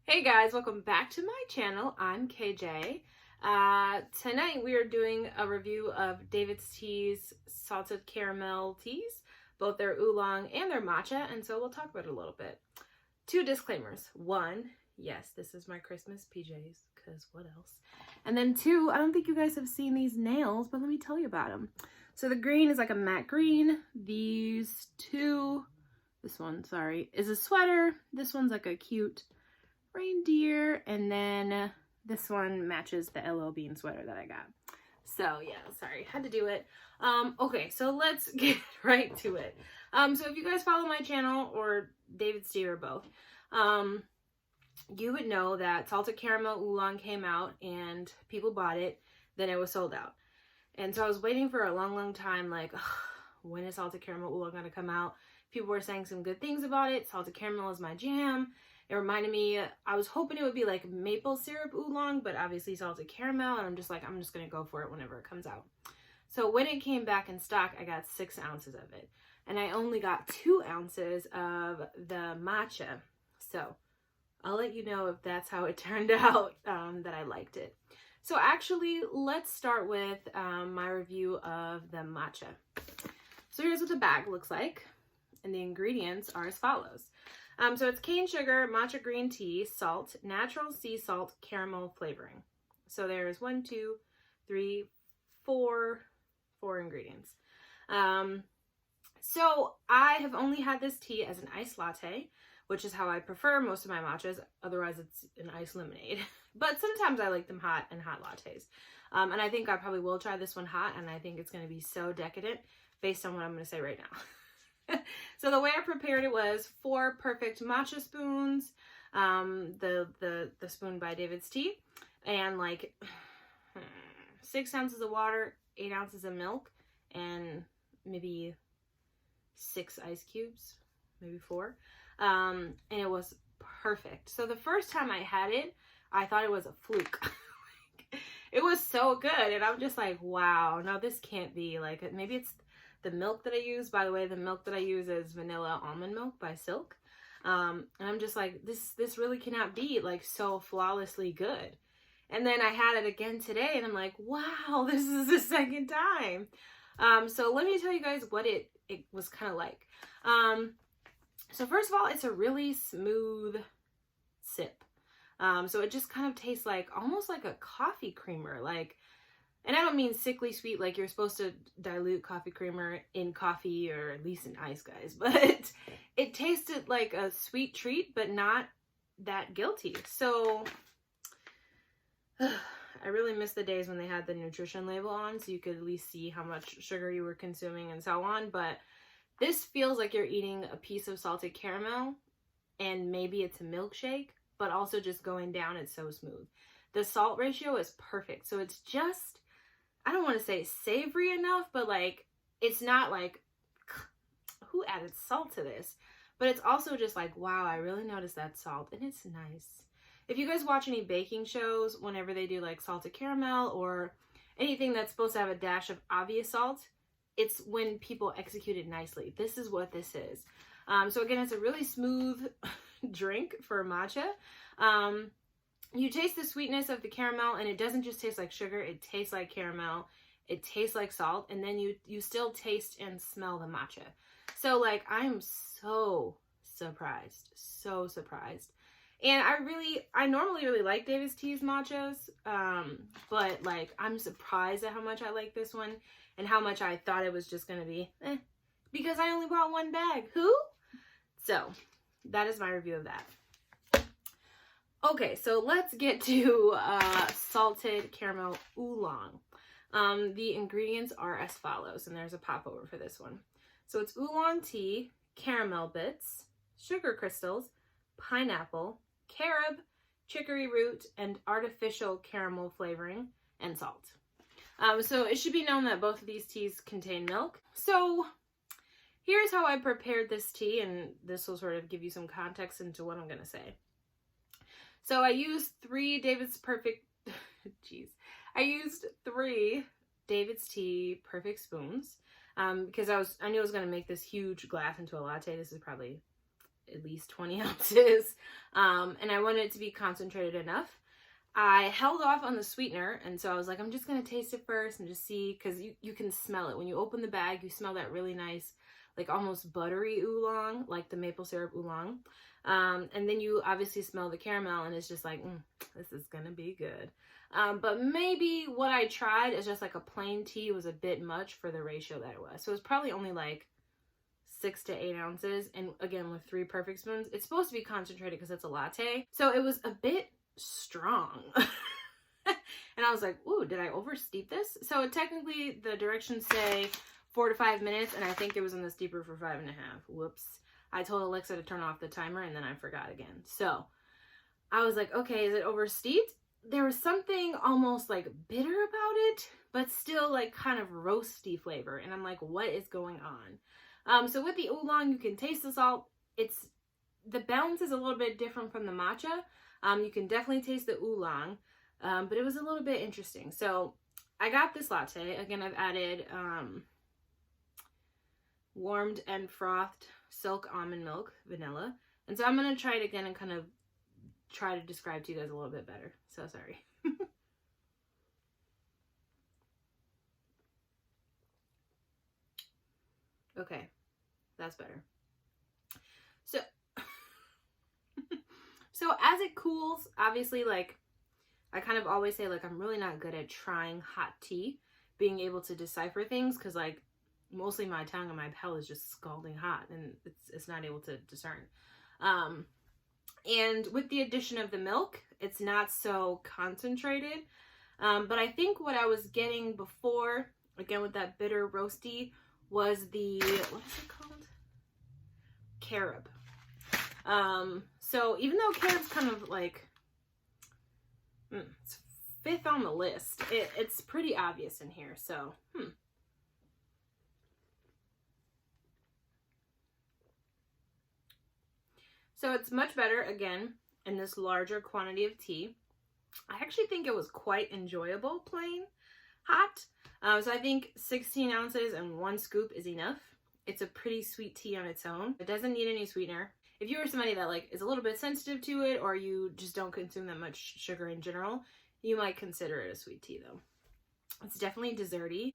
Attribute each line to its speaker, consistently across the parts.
Speaker 1: Hey guys, welcome back to my channel. I'm KJ. Tonight we are doing a review of David's Tea's salted caramel teas, both their oolong and their matcha, and so we'll talk about it a little bit. Two disclaimers. One, yes, this is my Christmas PJs, because what else? And then two, I don't think you guys have seen these nails, but let me tell you about them. So the green is like a matte green. These two, this one, sorry, is a sweater. This one's like a cute reindeer, and then this one matches the LL Bean sweater that I got. So yeah, sorry, had to do it. Okay, so let's get right to it. So if you guys follow my channel or David's Tea or both, you would know that salted caramel oolong came out and people bought it, then it was sold out. And so I was waiting for a long time, like, when is salted caramel oolong gonna come out? People were saying some good things about it. Salted caramel is my jam. It reminded me, I was hoping it would be like maple syrup oolong, but obviously salted caramel, and I'm just gonna go for it whenever it comes out. So when it came back in stock, I got 6 ounces of it, and I only got 2 ounces of the matcha. So I'll let you know if that's how it turned out, that I liked it. So actually, let's start with my review of the matcha. So here's what the bag looks like, and the ingredients are as follows. So it's cane sugar, matcha green tea, salt, natural sea salt, caramel flavoring. So there's 4 ingredients. So I have only had this tea as an iced latte, which is how I prefer most of my matchas. Otherwise, it's an iced lemonade. But sometimes I like them hot and hot lattes. And I think I probably will try this one hot, and I think it's going to be so decadent based on what I'm going to say right now. So the way I prepared it was 4 perfect matcha spoons, the spoon by David's Tea, and like 6 ounces of water, 8 ounces of milk, and maybe 6 ice cubes, maybe 4. And it was perfect. So the first time I had it, I thought it was a fluke. It was so good, and I'm just like, wow, no, this can't be. Like, maybe it's the milk that I use. By the way, the milk that I use is vanilla almond milk by Silk. And I'm just like, this really cannot be like so flawlessly good. And then I had it again today, and I'm like, wow, this is the second time. So let me tell you guys what it was kind of like. So first of all, it's a really smooth sip. So it just kind of tastes like almost like a coffee creamer, like. And I don't mean sickly sweet, like you're supposed to dilute coffee creamer in coffee or at least in ice, guys. But it tasted like a sweet treat, but not that guilty. So I really miss the days when they had the nutrition label on, so you could at least see how much sugar you were consuming and so on. But this feels like you're eating a piece of salted caramel, and maybe it's a milkshake, but also just going down, it's so smooth. The salt ratio is perfect. So it's just, I don't want to say savory enough, but like, it's not like, who added salt to this? But it's also just like, wow, I really noticed that salt, and it's nice. If you guys watch any baking shows, whenever they do like salted caramel or anything that's supposed to have a dash of obvious salt, it's when people execute it nicely. This is what this is. So again, it's a really smooth drink for matcha. You taste the sweetness of the caramel, and it doesn't just taste like sugar, it tastes like caramel, it tastes like salt, and then you still taste and smell the matcha. So like, I'm so surprised, so surprised. And I normally really like David's Tea's matchas, but like, I'm surprised at how much I like this one, and how much I thought it was just gonna be, because I only bought 1 bag. Who? So that is my review of that. Okay, so let's get to salted caramel oolong. The ingredients are as follows, and there's a popover for this one. So it's oolong tea, caramel bits, sugar crystals, pineapple, carob, chicory root, and artificial caramel flavoring, and salt. So it should be known that both of these teas contain milk. So here's how I prepared this tea, and this will sort of give you some context into what I'm going to say. So I used 3 David's Tea perfect spoons, because I knew I was going to make this huge glass into a latte. This is probably at least 20 ounces. And I wanted it to be concentrated enough. I held off on the sweetener, and so I was like, I'm just going to taste it first and just see, because you can smell it. When you open the bag, you smell that really nice, like almost buttery oolong, like the maple syrup oolong. And then you obviously smell the caramel, and it's just like, this is going to be good. But maybe what I tried is just like a plain tea was a bit much for the ratio that it was. So it was probably only like 6 to 8 ounces. And again, with 3 perfect spoons, it's supposed to be concentrated because it's a latte. So it was a bit strong. And I was like, ooh, did I oversteep this? So technically the directions say 4 to 5 minutes, and I think it was in the steeper for 5.5. Whoops. I told Alexa to turn off the timer, and then I forgot again. So I was like, okay, is it oversteeped? There was something almost like bitter about it, but still like kind of roasty flavor. And I'm like, what is going on? So with the oolong, you can taste the salt. The balance is a little bit different from the matcha. You can definitely taste the oolong, but it was a little bit interesting. So I got this latte. Again, I've added warmed and frothed silk almond milk, vanilla. And so I'm going to try it again and kind of try to describe to you guys a little bit better. So sorry. Okay, that's better. So as it cools, obviously, like I kind of always say, like I'm really not good at trying hot tea, being able to decipher things, because like mostly my tongue and my palate is just scalding hot, and it's not able to discern. And with the addition of the milk, it's not so concentrated. But I think what I was getting before, again with that bitter roasty, was the, what is it called? Carob. So even though carob's kind of like, it's 5th on the list, it's pretty obvious in here. So, So it's much better, again, in this larger quantity of tea. I actually think it was quite enjoyable plain hot. So I think 16 ounces and 1 scoop is enough. It's a pretty sweet tea on its own. It doesn't need any sweetener. If you are somebody that like is a little bit sensitive to it, or you just don't consume that much sugar in general, you might consider it a sweet tea though. It's definitely desserty.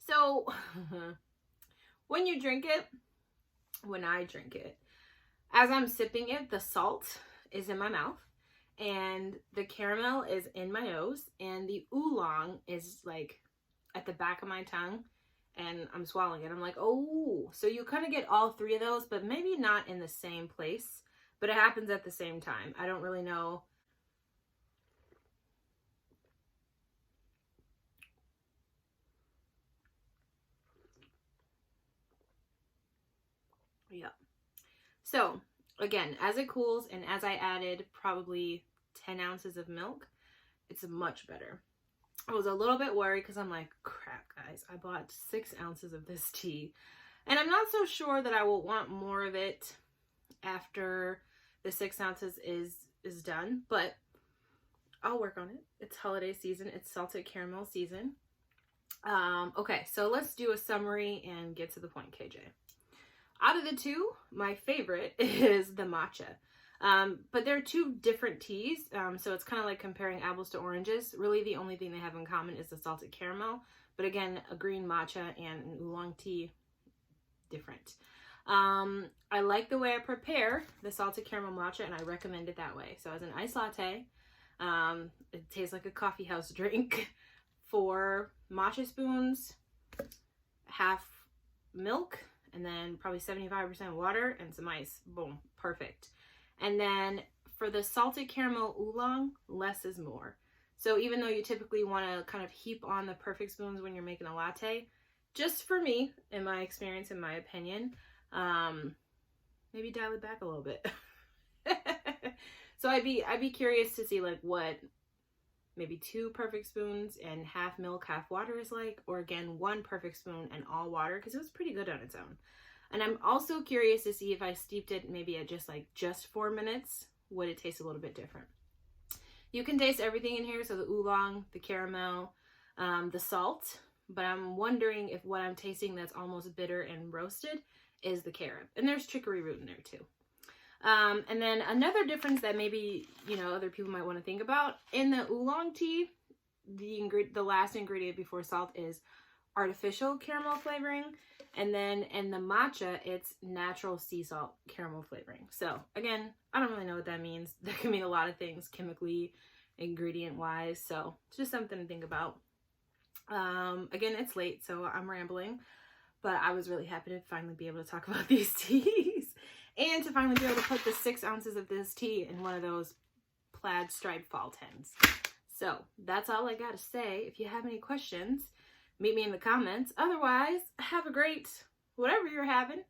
Speaker 1: So when I drink it, as I'm sipping it, the salt is in my mouth and the caramel is in my nose, and the oolong is like at the back of my tongue, and I'm swallowing it. I'm like, oh, so you kind of get all 3 of those, but maybe not in the same place, but it happens at the same time. I don't really know. Yeah. So again, as it cools and as I added probably 10 ounces of milk, it's much better. I was a little bit worried because I'm like, crap, guys, I bought 6 ounces of this tea, and I'm not so sure that I will want more of it after the 6 ounces is done, but I'll work on it. It's holiday season. It's salted caramel season. Okay, so let's do a summary and get to the point, KJ. Out of the 2, my favorite is the matcha. But they're 2 different teas, so it's kind of like comparing apples to oranges. Really, the only thing they have in common is the salted caramel. But again, a green matcha and an oolong tea, different. I like the way I prepare the salted caramel matcha, and I recommend it that way. So as an iced latte, it tastes like a coffee house drink. 4 matcha spoons, half milk, and then probably 75% water and some ice. Boom, perfect. And then for the salted caramel oolong, less is more. So even though you typically want to kind of heap on the perfect spoons when you're making a latte, just for me, in my experience, in my opinion, maybe dial it back a little bit. So I'd be curious to see like what maybe 2 perfect spoons and half milk, half water is like, or again, 1 perfect spoon and all water, because it was pretty good on its own. And I'm also curious to see if I steeped it maybe at just 4 minutes, would it taste a little bit different? You can taste everything in here. So the oolong, the caramel, the salt, but I'm wondering if what I'm tasting that's almost bitter and roasted is the carob. And there's chicory root in there too. And then another difference that maybe, other people might want to think about, in the oolong tea, the last ingredient before salt is artificial caramel flavoring. And then in the matcha, it's natural sea salt caramel flavoring. So again, I don't really know what that means. That can mean a lot of things chemically, ingredient wise. So it's just something to think about. Again, it's late, so I'm rambling, but I was really happy to finally be able to talk about these teas and to finally be able to put the 6 ounces of this tea in one of those plaid striped fall tins. So that's all I got to say. If you have any questions, meet me in the comments. Otherwise, have a great whatever you're having.